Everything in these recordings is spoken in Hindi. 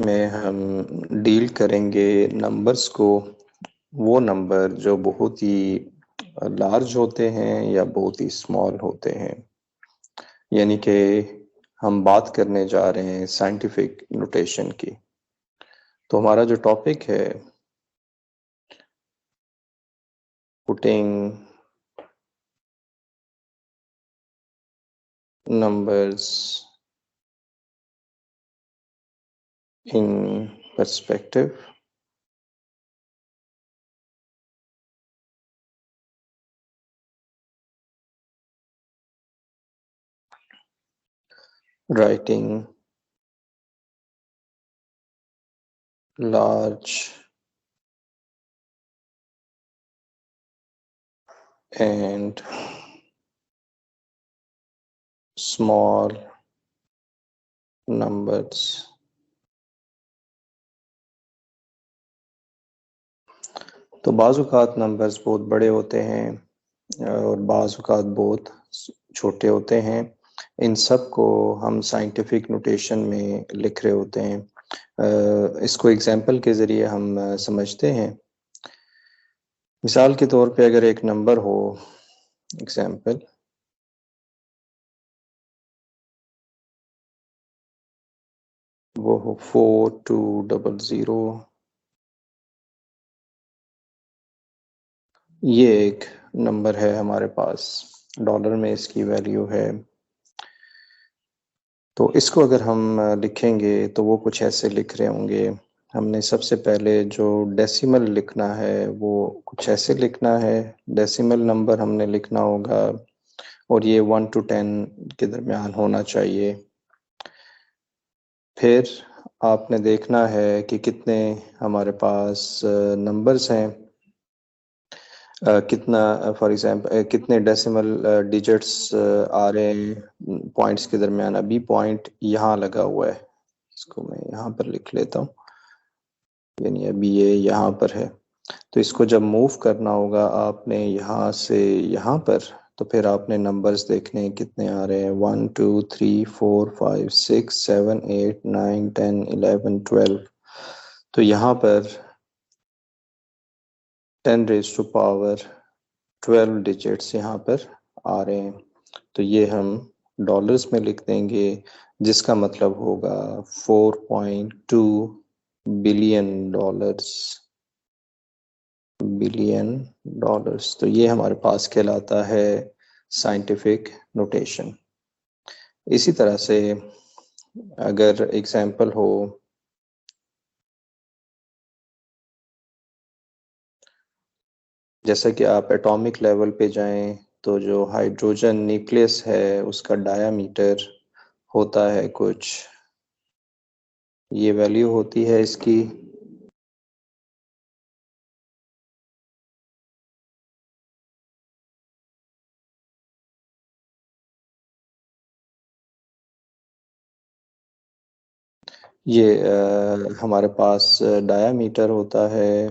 में हम डील करेंगे नंबर्स को, वो नंबर जो बहुत ही लार्ज होते हैं या बहुत ही स्मॉल होते हैं। यानी कि हम बात करने जा रहे हैं साइंटिफिक नोटेशन की। तो हमारा जो टॉपिक है, putting numbers in perspective, writing large and small numbers। तो बाज़ औक़ात नंबर्स बहुत बड़े होते हैं और बाज़ औक़ात बहुत छोटे होते हैं। इन सब को हम साइंटिफिक नोटेशन में लिख रहे होते हैं। इसको एग्जांपल के ज़रिए हम समझते हैं। मिसाल के तौर पे अगर एक नंबर हो, एग्जांपल वो हो 4200, ये एक नंबर है हमारे पास, डॉलर में इसकी वैल्यू है। तो इसको अगर हम लिखेंगे तो वो कुछ ऐसे लिख रहे होंगे। हमने सबसे पहले जो डेसिमल लिखना है वो कुछ ऐसे लिखना है, डेसिमल नंबर हमने लिखना होगा और ये 1 to 10 के दरमियान होना चाहिए। फिर आपने देखना है कि कितने हमारे पास नंबर्स हैं, कितना फॉर एग्जांपल कितने डेसिमल डिजिट्स आ रहे हैं पॉइंट्स के दरमियान। अभी पॉइंट यहाँ लगा हुआ है, इसको मैं यहाँ पर लिख लेता हूँ, यानी अभी ये यहाँ पर है। तो इसको जब मूव करना होगा आपने यहाँ से यहाँ पर, तो फिर आपने नंबर्स देखने हैं कितने आ रहे हैं। 1 2 3 4 5 6 7 8 9 10 11 12। तो यहाँ पर 10 raised to power 12 डिजिट्स यहाँ पर आ रहे हैं। तो ये हम डॉलर्स में लिख देंगे, जिसका मतलब होगा 4.2 बिलियन डॉलर्स। तो ये हमारे पास कहलाता है साइंटिफिक नोटेशन। इसी तरह से अगर एग्जाम्पल हो, जैसा कि आप एटॉमिक लेवल पे जाएं तो जो हाइड्रोजन न्यूक्लियस है उसका डायामीटर होता है कुछ, ये वैल्यू होती है इसकी। ये हमारे पास डायामीटर होता है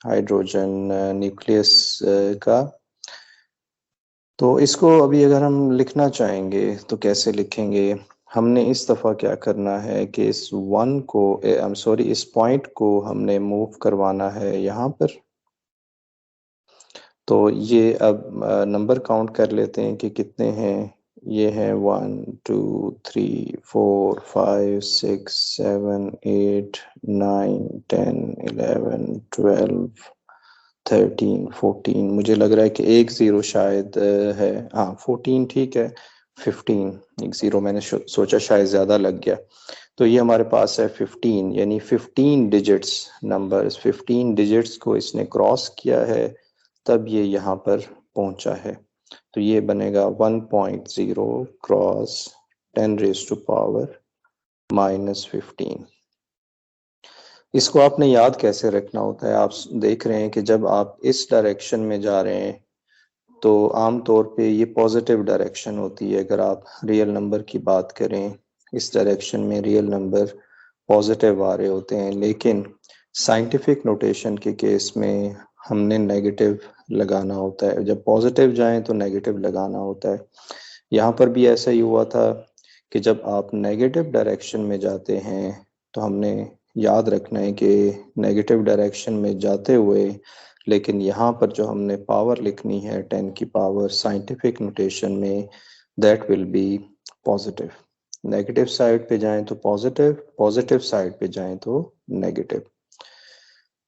हाइड्रोजन न्यूक्लियस का। तो इसको अभी अगर हम लिखना चाहेंगे तो कैसे लिखेंगे? हमने इस दफ़ा क्या करना है कि इस इस पॉइंट को हमने मूव करवाना है यहाँ पर। तो ये अब नंबर काउंट कर लेते हैं कि कितने हैं। ये हैं 1 2 3 4 5 6 7 8 9 10 11 12 13 14। मुझे लग रहा है कि एक ज़ीरो शायद है, हाँ 14 ठीक है। 15 एक ज़ीरो मैंने सोचा शायद ज़्यादा लग गया। तो ये हमारे पास है 15, यानी 15 डिजिट्स नंबर्स, 15 डिजिट्स को इसने क्रॉस किया है तब ये यहाँ पर पहुंचा है। तो ये बनेगा 1.0 क्रॉस 10 raised to power -15। इसको आपने याद कैसे रखना होता है? आप देख रहे हैं कि जब आप इस डायरेक्शन में जा रहे हैं तो आम तौर पे ये पॉजिटिव डायरेक्शन होती है। अगर आप रियल नंबर की बात करें, इस डायरेक्शन में रियल नंबर पॉजिटिव आ रहे होते हैं, लेकिन साइंटिफिक नोटेशन के केस में हमने नेगेटिव लगाना होता है। जब पॉजिटिव जाएं तो नेगेटिव लगाना होता है। यहाँ पर भी ऐसा ही हुआ था कि जब आप नेगेटिव डायरेक्शन में जाते हैं तो हमने याद रखना है कि नेगेटिव डायरेक्शन में जाते हुए, लेकिन यहाँ पर जो हमने पावर लिखनी है 10 की पावर साइंटिफिक नोटेशन में, that will be positive. Negative side पे जाएं तो पॉजिटिव, पॉजिटिव साइड पे जाएं तो नेगेटिव।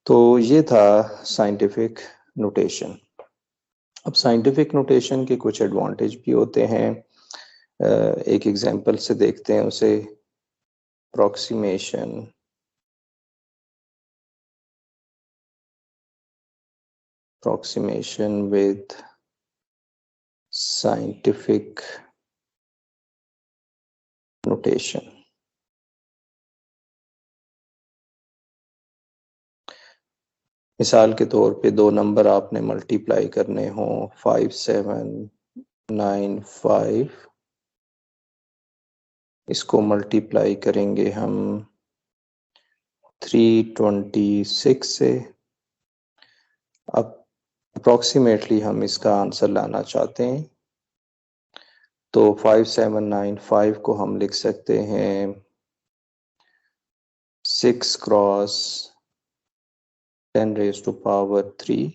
तो ये था साइंटिफिक नोटेशन। अब साइंटिफिक नोटेशन के कुछ एडवांटेज भी होते हैं। एक एग्जांपल से देखते हैं उसे। approximation with scientific notation। मिसाल के तौर पे दो नंबर आपने मल्टीप्लाई करने हो 5795, इसको मल्टीप्लाई करेंगे हम 326 से। अब अप्रोक्सीमेटली हम इसका आंसर लाना चाहते हैं, तो 5795 को हम लिख सकते हैं 6 क्रॉस 10 raised to power 3,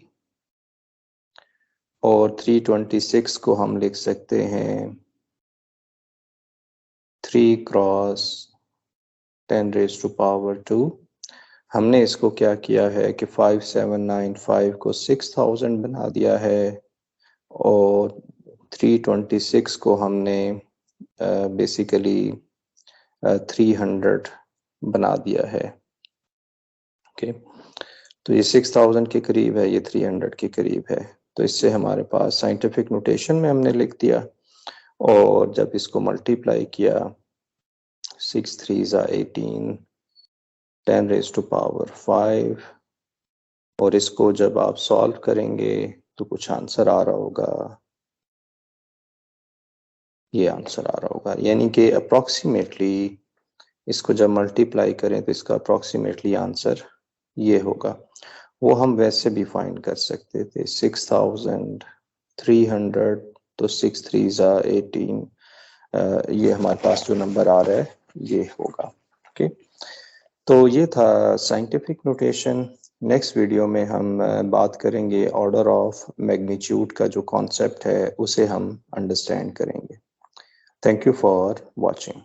और 326 को हम लिख सकते हैं 3 क्रॉस 10 raised to power 2। हमने इसको क्या किया है कि 5795 को 6000 बना दिया है, और 326 को हमने बेसिकली 300 बना दिया है। ओके, तो ये 6000 के करीब है, ये 300 के करीब है। तो इससे हमारे पास साइंटिफिक नोटेशन में हमने लिख दिया, और जब इसको मल्टीप्लाई किया 6 3s are 18, 10 raised to power 5, और इसको जब आप सॉल्व करेंगे तो कुछ आंसर आ रहा होगा, ये आंसर आ रहा होगा। यानी कि अप्रोक्सीमेटली इसको जब मल्टीप्लाई करें तो इसका अप्रोक्सीमेटली आंसर ये होगा। वो हम वैसे भी फाइंड कर सकते थे 6300, तो 6 3s are 18, ये हमारे पास जो नंबर आ रहा है ये होगा। ओके, तो ये था साइंटिफिक नोटेशन। नेक्स्ट वीडियो में हम बात करेंगे ऑर्डर ऑफ मैग्नीट्यूड का जो कॉन्सेप्ट है उसे हम अंडरस्टैंड करेंगे। Thank you for watching.